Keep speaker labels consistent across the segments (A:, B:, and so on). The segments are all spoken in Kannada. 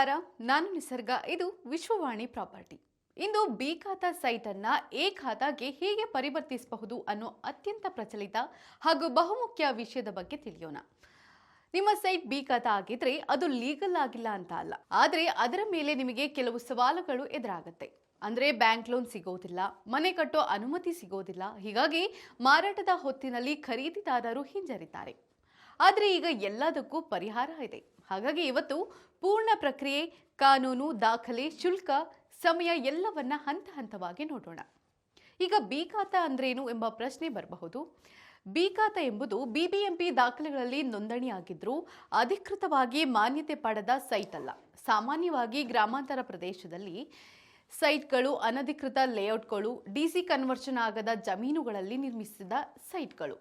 A: ನಮಸ್ಕಾರ, ನಾನು ನಿಸರ್ಗ. ಇದು ವಿಶ್ವವಾಣಿ ಪ್ರಾಪರ್ಟಿ. ಇಂದು ಬಿ ಖಾತಾ ಸೈಟ್ ಅನ್ನ ಎ ಖಾತಾಗೆ ಹೇಗೆ ಪರಿವರ್ತಿಸಬಹುದು ಅನ್ನೋ ಅತ್ಯಂತ ಪ್ರಚಲಿತ ಹಾಗೂ ಬಹುಮುಖ್ಯ ವಿಷಯದ ಬಗ್ಗೆ ತಿಳಿಯೋಣ. ನಿಮ್ಮ ಸೈಟ್ ಬಿ ಖಾತಾ ಆಗಿದ್ರೆ ಅದು ಲೀಗಲ್ ಆಗಿಲ್ಲ ಅಂತ ಅಲ್ಲ, ಆದ್ರೆ ಅದರ ಮೇಲೆ ನಿಮಗೆ ಕೆಲವು ಸವಾಲುಗಳು ಎದುರಾಗುತ್ತೆ. ಅಂದ್ರೆ ಬ್ಯಾಂಕ್ ಲೋನ್ ಸಿಗೋದಿಲ್ಲ, ಮನೆ ಕಟ್ಟೋ ಅನುಮತಿ ಸಿಗೋದಿಲ್ಲ. ಹೀಗಾಗಿ ಮಾರಾಟದ ಹೊತ್ತಿನಲ್ಲಿ ಖರೀದಿದಾರರು ಹಿಂಜರಿತಾರೆ. ಆದರೆ ಈಗ ಎಲ್ಲದಕ್ಕೂ ಪರಿಹಾರ ಇದೆ. ಹಾಗಾಗಿ ಇವತ್ತು ಪೂರ್ಣ ಪ್ರಕ್ರಿಯೆ, ಕಾನೂನು, ದಾಖಲೆ, ಶುಲ್ಕ, ಸಮಯ ಎಲ್ಲವನ್ನ ಹಂತ ಹಂತವಾಗಿ ನೋಡೋಣ. ಈಗ ಬಿ ಖಾತಾ ಅಂದ್ರೇನು ಎಂಬ ಪ್ರಶ್ನೆ ಬರಬಹುದು. ಬಿ ಖಾತಾ ಎಂಬುದು ಬಿಬಿಎಂಪಿ ದಾಖಲೆಗಳಲ್ಲಿ ನೋಂದಣಿಯಾಗಿದ್ರೂ ಅಧಿಕೃತವಾಗಿ ಮಾನ್ಯತೆ ಪಡೆದ ಸೈಟ್ ಅಲ್ಲ. ಸಾಮಾನ್ಯವಾಗಿ ಗ್ರಾಮಾಂತರ ಪ್ರದೇಶದಲ್ಲಿ ಸೈಟ್ಗಳು, ಅನಧಿಕೃತ ಲೇಔಟ್ಗಳು, ಡಿಸಿ ಕನ್ವರ್ಷನ್ ಆಗದ ಜಮೀನುಗಳಲ್ಲಿ ನಿರ್ಮಿಸಿದ ಸೈಟ್ಗಳು.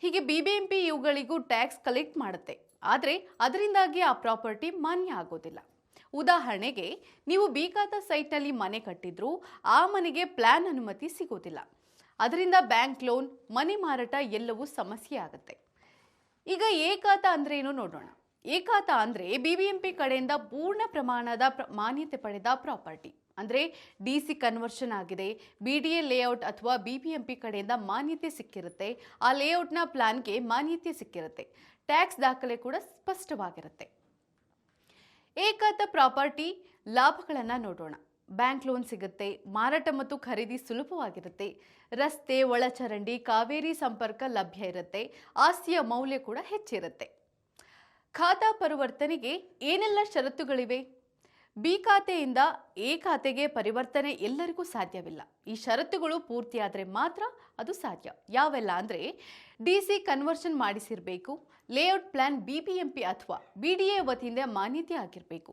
A: ಹೀಗೆ ಬಿಬಿಎಂಪಿ ಇವುಗಳಿಗೂ ಟ್ಯಾಕ್ಸ್ ಕಲೆಕ್ಟ್ ಮಾಡುತ್ತೆ. ಆದರೆ ಅದರಿಂದಾಗಿ ಆ ಪ್ರಾಪರ್ಟಿ ಮಾನ್ಯ ಆಗೋದಿಲ್ಲ. ಉದಾಹರಣೆಗೆ, ನೀವು ಬಿ ಖಾತಾ ಸೈಟ್ನಲ್ಲಿ ಮನೆ ಕಟ್ಟಿದ್ರೂ ಆ ಮನೆಗೆ ಪ್ಲಾನ್ ಅನುಮತಿ ಸಿಗೋದಿಲ್ಲ. ಅದರಿಂದ ಬ್ಯಾಂಕ್ ಲೋನ್, ಮನೆ ಮಾರಾಟ ಎಲ್ಲವೂ ಸಮಸ್ಯೆ ಆಗುತ್ತೆ. ಈಗ ಎ ಖಾತಾ ಅಂದ್ರೆ ಏನು ನೋಡೋಣ. ಎ ಖಾತಾ ಅಂದ್ರೆ ಬಿಬಿಎಂಪಿ ಕಡೆಯಿಂದ ಪೂರ್ಣ ಪ್ರಮಾಣದ ಮಾನ್ಯತೆ ಪಡೆದ ಪ್ರಾಪರ್ಟಿ. ಅಂದ್ರೆ ಡಿಸಿ ಕನ್ವರ್ಷನ್ ಆಗಿದೆ, ಬಿಡಿಎ ಲೇಔಟ್ ಅಥವಾ ಬಿಬಿಎಂಪಿ ಕಡೆಯಿಂದ ಮಾನ್ಯತೆ ಸಿಕ್ಕಿರುತ್ತೆ, ಆ ಲೇಔಟ್ನ ಪ್ಲಾನ್ಗೆ ಮಾನ್ಯತೆ ಸಿಕ್ಕಿರುತ್ತೆ, ಟ್ಯಾಕ್ಸ್ ದಾಖಲೆ ಕೂಡ ಸ್ಪಷ್ಟವಾಗಿರುತ್ತೆ. ಎ ಖಾತಾ ಪ್ರಾಪರ್ಟಿ ಲಾಭಗಳನ್ನು ನೋಡೋಣ. ಬ್ಯಾಂಕ್ ಲೋನ್ ಸಿಗುತ್ತೆ, ಮಾರಾಟ ಮತ್ತು ಖರೀದಿ ಸುಲಭವಾಗಿರುತ್ತೆ, ರಸ್ತೆ, ಒಳಚರಂಡಿ, ಕಾವೇರಿ ಸಂಪರ್ಕ ಲಭ್ಯ ಇರುತ್ತೆ, ಆಸ್ತಿಯ ಮೌಲ್ಯ ಕೂಡ ಹೆಚ್ಚಿರುತ್ತೆ. ಖಾತಾ ಪರಿವರ್ತನೆಗೆ ಏನೆಲ್ಲ ಷರತ್ತುಗಳಿವೆ? ಬಿ ಖಾತೆಯಿಂದ ಎ ಖಾತೆಗೆ ಪರಿವರ್ತನೆ ಎಲ್ಲರಿಗೂ ಸಾಧ್ಯವಿಲ್ಲ. ಈ ಷರತ್ತುಗಳು ಪೂರ್ತಿಯಾದರೆ ಮಾತ್ರ ಅದು ಸಾಧ್ಯ. ಯಾವೆಲ್ಲ ಅಂದರೆ, ಡಿಸಿ ಕನ್ವರ್ಷನ್ ಮಾಡಿಸಿರಬೇಕು, ಲೇಔಟ್ ಪ್ಲಾನ್ ಬಿಬಿಎಂಪಿ ಅಥವಾ ಬಿಡಿಎ ವತಿಯಿಂದ ಮಾನ್ಯತೆ ಆಗಿರಬೇಕು,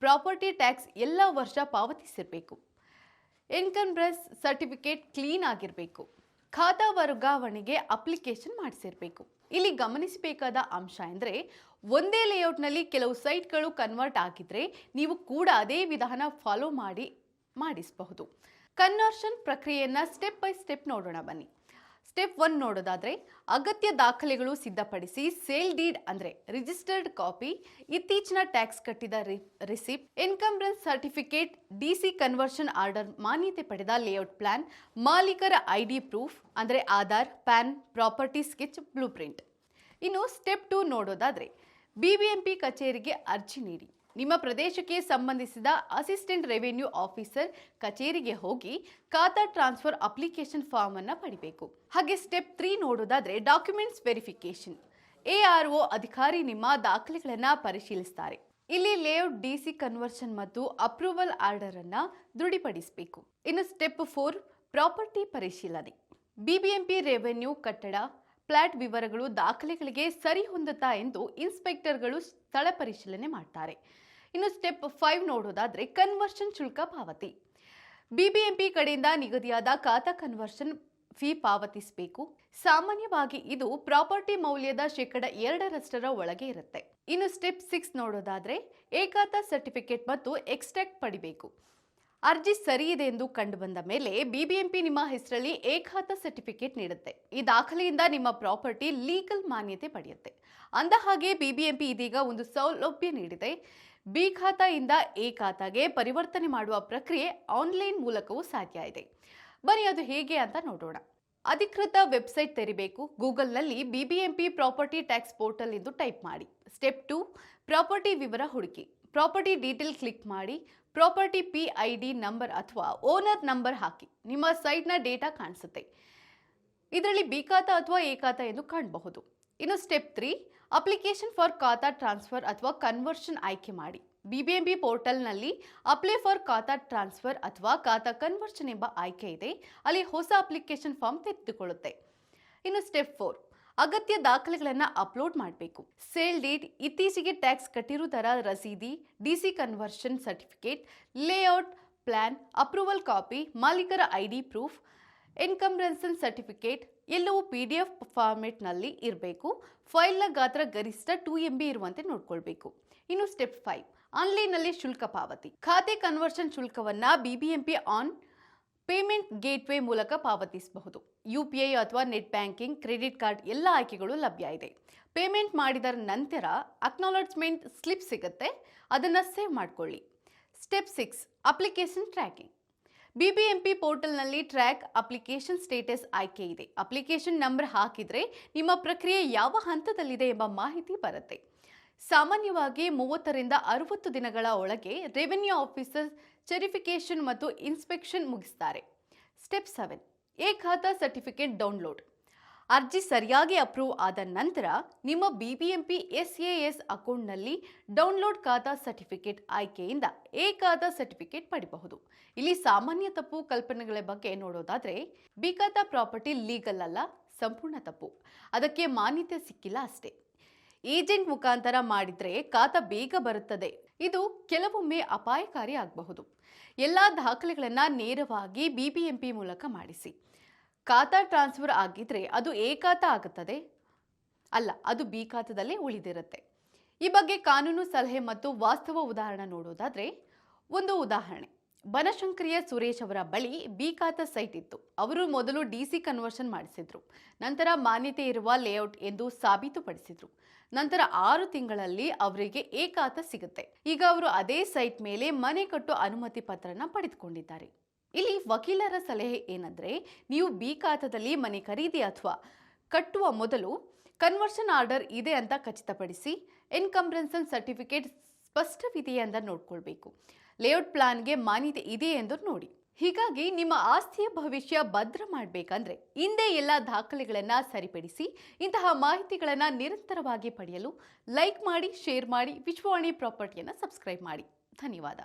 A: ಪ್ರಾಪರ್ಟಿ ಟ್ಯಾಕ್ಸ್ ಎಲ್ಲ ವರ್ಷ ಪಾವತಿಸಿರಬೇಕು, ಇನ್ಕಮ್ರೆನ್ಸ್ ಸರ್ಟಿಫಿಕೇಟ್ ಕ್ಲೀನ್ ಆಗಿರಬೇಕು, ಖಾತಾ ವರ್ಗಾವಣೆಗೆ ಅಪ್ಲಿಕೇಶನ್ ಮಾಡಿಸಿರಬೇಕು. ಇಲ್ಲಿ ಗಮನಿಸಬೇಕಾದ ಅಂಶ ಅಂದರೆ, ಒಂದೇ ಲೇಔಟ್ನಲ್ಲಿ ಕೆಲವು ಸೈಟ್ಗಳು ಕನ್ವರ್ಟ್ ಆಗಿದ್ರೆ ನೀವು ಕೂಡ ಅದೇ ವಿಧಾನ ಫಾಲೋ ಮಾಡಿಸಬಹುದು. ಕನ್ವರ್ಷನ್ ಪ್ರಕ್ರಿಯೆಯನ್ನು ಸ್ಟೆಪ್ ಬೈ ಸ್ಟೆಪ್ ನೋಡೋಣ ಬನ್ನಿ. ಸ್ಟೆಪ್ 1 ನೋಡೋದಾದ್ರೆ, ಅಗತ್ಯ ದಾಖಲೆಗಳು ಸಿದ್ಧಪಡಿಸಿ ಸೇಲ್ ಡೀಡ್ ಅಂದ್ರೆ ರಿಜಿಸ್ಟರ್ಡ್ ಕಾಪಿ, ಇತ್ತೀಚಿನ ಟ್ಯಾಕ್ಸ್ ಕಟ್ಟಿದ receipt, encumbrance certificate, DC conversion order, ಮಾನ್ಯತೆ ಪಡೆದ ಲೇಔಟ್ ಪ್ಲಾನ್, ಮಾಲೀಕರ ಐಡಿ ಪ್ರೂಫ್ ಅಂದ್ರೆ Aadhaar, PAN, property sketch, blueprint. ಇನ್ನು ಸ್ಟೆಪ್ 2 ನೋಡೋದಾದ್ರೆ, ಬಿಬಿಎಂಪಿ ಕಚೇರಿಗೆ ಅರ್ಜಿ ನೀಡಿ. ನಿಮ್ಮ ಪ್ರದೇಶಕ್ಕೆ ಸಂಬಂಧಿಸಿದ ಅಸಿಸ್ಟೆಂಟ್ ರೆವಿನ್ಯೂ ಆಫೀಸರ್ ಕಚೇರಿಗೆ ಹೋಗಿ ಖಾತಾ ಟ್ರಾನ್ಸ್ಫರ್ ಅಪ್ಲಿಕೇಶನ್ ಫಾರ್ಮ್ ಅನ್ನು ಪಡಿಬೇಕು. ಹಾಗೆ ಸ್ಟೆಪ್ 3 ನೋಡೋದಾದ್ರೆ, ಡಾಕ್ಯುಮೆಂಟ್ಸ್ ವೆರಿಫಿಕೇಶನ್. ಎಆರ್ಒ ಅಧಿಕಾರಿ ನಿಮ್ಮ ದಾಖಲೆಗಳನ್ನು ಪರಿಶೀಲಿಸುತ್ತಾರೆ. ಇಲ್ಲಿ ಲೇಔಟ್, ಡಿಸಿ ಕನ್ವರ್ಷನ್ ಮತ್ತು ಅಪ್ರೂವಲ್ ಆರ್ಡರ್ ಅನ್ನ ದೃಢಪಡಿಸಬೇಕು. ಇನ್ನು ಸ್ಟೆಪ್ 4 ಪ್ರಾಪರ್ಟಿ ಪರಿಶೀಲನೆ. ಬಿಬಿಎಂಪಿ ರೆವೆನ್ಯೂ ಕಟ್ಟಡ, ಫ್ಲಾಟ್ ವಿವರಗಳು, ದಾಖಲೆಗಳಿಗೆ ಸರಿ ಹೊಂದುತ್ತಾ ಎಂದು ಇನ್ಸ್ಪೆಕ್ಟರ್ಗಳು ಸ್ಥಳ ಪರಿಶೀಲನೆ ಮಾಡ್ತಾರೆ. ಇನ್ನು ಸ್ಟೆಪ್ 5 ನೋಡೋದಾದ್ರೆ, ಕನ್ವರ್ಷನ್ ಶುಲ್ಕ ಪಾವತಿ. ಬಿಬಿಎಂಪಿ ಕಡೆಯಿಂದ ನಿಗದಿಯಾದ ಖಾತಾ ಕನ್ವರ್ಷನ್ ಫೀ ಪಾವತಿಸಬೇಕು. ಸಾಮಾನ್ಯವಾಗಿ ಇದು ಪ್ರಾಪರ್ಟಿ ಮೌಲ್ಯದ 2% ಒಳಗೆ ಇರುತ್ತೆ. ಇನ್ನು ಸ್ಟೆಪ್ 6 ನೋಡೋದಾದ್ರೆ, ಎ ಖಾತಾ ಸರ್ಟಿಫಿಕೇಟ್ ಮತ್ತು ಎಕ್ಸ್ಟ್ರಾಕ್ಟ್ ಪಡಿಬೇಕು. ಅರ್ಜಿ ಸರಿ ಇದೆ ಎಂದು ಕಂಡು ಬಂದ ಮೇಲೆ ಬಿಬಿಎಂಪಿ ನಿಮ್ಮ ಹೆಸರಲ್ಲಿ ಎ ಖಾತಾ ಸರ್ಟಿಫಿಕೇಟ್ ನೀಡುತ್ತೆ. ಈ ದಾಖಲೆಯಿಂದ ನಿಮ್ಮ ಪ್ರಾಪರ್ಟಿ ಲೀಗಲ್ ಮಾನ್ಯತೆ ಪಡೆಯುತ್ತೆ. ಅಂದ ಹಾಗೆ ಬಿಬಿಎಂಪಿ ಇದೀಗ ಒಂದು ಸೌಲಭ್ಯ ನೀಡಿದೆ. ಬಿ ಖಾತಾಯಿಂದ ಎ ಖಾತಾಗೆ ಪರಿವರ್ತನೆ ಮಾಡುವ ಪ್ರಕ್ರಿಯೆ ಆನ್ಲೈನ್ ಮೂಲಕವೂ ಸಾಧ್ಯ ಇದೆ. ಬನ್ನಿ ಅದು ಹೇಗೆ ಅಂತ ನೋಡೋಣ. ಅಧಿಕೃತ ವೆಬ್ಸೈಟ್ ತೆರಿಬೇಕು. ಗೂಗಲ್ನಲ್ಲಿ ಬಿಬಿಎಂಪಿ ಪ್ರಾಪರ್ಟಿ ಟ್ಯಾಕ್ಸ್ ಪೋರ್ಟಲ್ ಎಂದು ಟೈಪ್ ಮಾಡಿ. ಸ್ಟೆಪ್ 2 ಪ್ರಾಪರ್ಟಿ ವಿವರ ಹುಡುಕಿ. ಪ್ರಾಪರ್ಟಿ ಡೀಟೇಲ್ ಕ್ಲಿಕ್ ಮಾಡಿ. ಪ್ರಾಪರ್ಟಿ PID ನಂಬರ್ ಅಥವಾ ಓನರ್ ನಂಬರ್ ಹಾಕಿ. ನಿಮ್ಮ ಸೈಟ್ನ ಡೇಟಾ ಕಾಣಿಸುತ್ತೆ. ಇದರಲ್ಲಿ ಬಿ ಖಾತಾ ಅಥವಾ ಎ ಖಾತಾ ಎಂದು ಕಾಣಬಹುದು. ಇನ್ನು ಸ್ಟೆಪ್ 3 ಅಪ್ಲಿಕೇಶನ್ ಫಾರ್ ಖಾತಾ ಟ್ರಾನ್ಸ್ಫರ್ ಅಥವಾ ಕನ್ವರ್ಷನ್ ಆಯ್ಕೆ ಮಾಡಿ. ಬಿಬಿಎಂಪಿ ಪೋರ್ಟಲ್ನಲ್ಲಿ ಅಪ್ಲೈ ಫಾರ್ ಖಾತಾ ಟ್ರಾನ್ಸ್ಫರ್ ಅಥವಾ ಖಾತಾ ಕನ್ವರ್ಷನ್ ಎಂಬ ಆಯ್ಕೆ ಇದೆ. ಅಲ್ಲಿ ಹೊಸ ಅಪ್ಲಿಕೇಶನ್ ಫಾರ್ಮ್ ತೆರೆದುಕೊಳ್ಳುತ್ತೆ. ಇನ್ನು ಸ್ಟೆಪ್ 4 ಅಗತ್ಯ ದಾಖಲೆಗಳನ್ನು ಅಪ್ಲೋಡ್ ಮಾಡಬೇಕು. ಸೇಲ್ ಡೀಡ್, ಇತ್ತೀಚೆಗೆ ಟ್ಯಾಕ್ಸ್ ಕಟ್ಟಿರುವುದರ ರಸೀದಿ, DC conversion certificate, layout plan, approval copy, ಮಾಲೀಕರ ಐಡಿ ಪ್ರೂಫ್, ಇನ್ಕಮ್ರೆನ್ಸ್ ಸರ್ಟಿಫಿಕೇಟ್ ಎಲ್ಲವೂ PDF ಫಾರ್ಮೆಟ್ನಲ್ಲಿ ಇರಬೇಕು. ಫೈಲ್ನ ಗಾತ್ರ ಗರಿಷ್ಠ 2 MB ಇರುವಂತೆ ನೋಡ್ಕೊಳ್ಬೇಕು. ಇನ್ನು ಸ್ಟೆಪ್ 5 ಆನ್ಲೈನ್ನಲ್ಲಿ ಶುಲ್ಕ ಪಾವತಿ. ಖಾತೆ ಕನ್ವರ್ಷನ್ ಶುಲ್ಕವನ್ನು ಬಿಬಿಎಂಪಿ ಆನ್ ಪೇಮೆಂಟ್ ಗೇಟ್ವೇ ಮೂಲಕ ಪಾವತಿಸಬಹುದು. UPI ಅಥವಾ ನೆಟ್ ಬ್ಯಾಂಕಿಂಗ್, ಕ್ರೆಡಿಟ್ ಕಾರ್ಡ್ ಎಲ್ಲ ಆಯ್ಕೆಗಳು ಲಭ್ಯ ಇದೆ. ಪೇಮೆಂಟ್ ಮಾಡಿದ ನಂತರ ಅಕ್ನಾಲೆಜ್ಮೆಂಟ್ ಸ್ಲಿಪ್ ಸಿಗುತ್ತೆ, ಅದನ್ನು ಸೇವ್ ಮಾಡ್ಕೊಳ್ಳಿ. Step 6 application tracking. BBMP ಪೋರ್ಟಲ್ನಲ್ಲಿ ಟ್ರ್ಯಾಕ್ ಅಪ್ಲಿಕೇಶನ್ ಸ್ಟೇಟಸ್ ಆಯ್ಕೆ ಇದೆ. ಅಪ್ಲಿಕೇಶನ್ ನಂಬರ್ ಹಾಕಿದರೆ ನಿಮ್ಮ ಪ್ರಕ್ರಿಯೆ ಯಾವ ಹಂತದಲ್ಲಿದೆ ಎಂಬ ಮಾಹಿತಿ ಬರುತ್ತೆ. ಸಾಮಾನ್ಯವಾಗಿ 30 ರಿಂದ 60 ದಿನಗಳ ಒಳಗೆ ರೆವಿನ್ಯೂ ಆಫೀಸರ್ ವೆರಿಫಿಕೇಶನ್ ಮತ್ತು ಇನ್ಸ್ಪೆಕ್ಷನ್ ಮುಗಿಸ್ತಾರೆ. ಸ್ಟೆಪ್ 7 ಖಾತಾ ಸರ್ಟಿಫಿಕೇಟ್ ಡೌನ್ಲೋಡ್. ಅರ್ಜಿ ಸರಿಯಾಗಿ ಅಪ್ರೂವ್ ಆದ ನಂತರ ನಿಮ್ಮ BBMP SAS ಅಕೌಂಟ್ನಲ್ಲಿ ಡೌನ್ಲೋಡ್ ಖಾತಾ ಸರ್ಟಿಫಿಕೇಟ್ ಆಯ್ಕೆಯಿಂದ ಖಾತಾ ಸರ್ಟಿಫಿಕೇಟ್ ಪಡೆಯಬಹುದು. ಇಲ್ಲಿ ಸಾಮಾನ್ಯ ತಪ್ಪು ಕಲ್ಪನೆಗಳ ಬಗ್ಗೆ ನೋಡೋದಾದ್ರೆ, ಖಾತಾ ಪ್ರಾಪರ್ಟಿ ಲೀಗಲ್ ಅಲ್ಲ, ಸಂಪೂರ್ಣ ತಪ್ಪು. ಅದಕ್ಕೆ ಮಾನ್ಯತೆ ಸಿಕ್ಕಿಲ್ಲ ಅಷ್ಟೇ. ಏಜೆಂಟ್ ಮುಖಾಂತರ ಮಾಡಿದ್ರೆ ಖಾತಾ ಬೇಗ ಬರುತ್ತದೆ. ಇದು ಕೆಲವೊಮ್ಮೆ ಅಪಾಯಕಾರಿ ಆಗಬಹುದು. ಎಲ್ಲ ದಾಖಲೆಗಳನ್ನ ನೇರವಾಗಿ BBMP ಮೂಲಕ ಮಾಡಿಸಿ. ಖಾತಾ ಟ್ರಾನ್ಸ್ಫರ್ ಆಗಿದ್ರೆ ಅದು ಖಾತಾ ಆಗುತ್ತದೆ, ಅಲ್ಲ, ಅದು B ಖಾತಾದಲ್ಲೇ ಉಳಿದಿರುತ್ತೆ. ಈ ಬಗ್ಗೆ ಕಾನೂನು ಸಲಹೆ ಮತ್ತು ವಾಸ್ತವ ಉದಾಹರಣೆ ನೋಡೋದಾದ್ರೆ, ಒಂದು ಉದಾಹರಣೆ, ಬನಶಂಕರಿಯ ಸುರೇಶ್ ಅವರ ಬಳಿ B ಖಾತಾ ಸೈಟ್ ಇತ್ತು. ಅವರು ಮೊದಲು DC ಕನ್ವರ್ಷನ್ ಮಾಡಿಸಿದ್ರು. ನಂತರ ಮಾನ್ಯತೆ ಇರುವ ಲೇಔಟ್ ಎಂದು ಸಾಬೀತುಪಡಿಸಿದ್ರು. ನಂತರ 6 ತಿಂಗಳಲ್ಲಿ ಅವರಿಗೆ ಖಾತಾ ಸಿಗುತ್ತೆ. ಈಗ ಅವರು ಅದೇ ಸೈಟ್ ಮೇಲೆ ಮನೆ ಕಟ್ಟೋ ಅನುಮತಿ ಪತ್ರನ ಪಡೆದುಕೊಂಡಿದ್ದಾರೆ. ಇಲ್ಲಿ ವಕೀಲರ ಸಲಹೆ ಏನಂದ್ರೆ, ನೀವು B ಖಾತಾದಲ್ಲಿ ಮನೆ ಖರೀದಿ ಅಥವಾ ಕಟ್ಟುವ ಮೊದಲು ಕನ್ವರ್ಷನ್ ಆರ್ಡರ್ ಇದೆ ಅಂತ ಖಚಿತಪಡಿಸಿ. ಎನ್ಕಂಬ್ರೆನ್ಸ್ ಸರ್ಟಿಫಿಕೇಟ್ ಸ್ಪಷ್ಟವಿದೆಯೇ ಅಂತ ನೋಡ್ಕೊಳ್ಬೇಕು. ಲೇಔಟ್ ಪ್ಲಾನ್ಗೆ ಮಾನ್ಯತೆ ಇದೆ ಎಂದು ನೋಡಿ. ಹೀಗಾಗಿ ನಿಮ್ಮ ಆಸ್ತಿಯ ಭವಿಷ್ಯ ಭದ್ರ ಮಾಡಬೇಕಂದ್ರೆ ಹಿಂದೆ ಎಲ್ಲ ದಾಖಲೆಗಳನ್ನ ಸರಿಪಡಿಸಿ. ಇಂತಹ ಮಾಹಿತಿಗಳನ್ನ ನಿರಂತರವಾಗಿ ಪಡೆಯಲು ಲೈಕ್ ಮಾಡಿ, ಶೇರ್ ಮಾಡಿ, ವಿಶ್ವವಾಣಿ ಪ್ರಾಪರ್ಟಿಯನ್ನು ಸಬ್ಸ್ಕ್ರೈಬ್ ಮಾಡಿ. ಧನ್ಯವಾದ.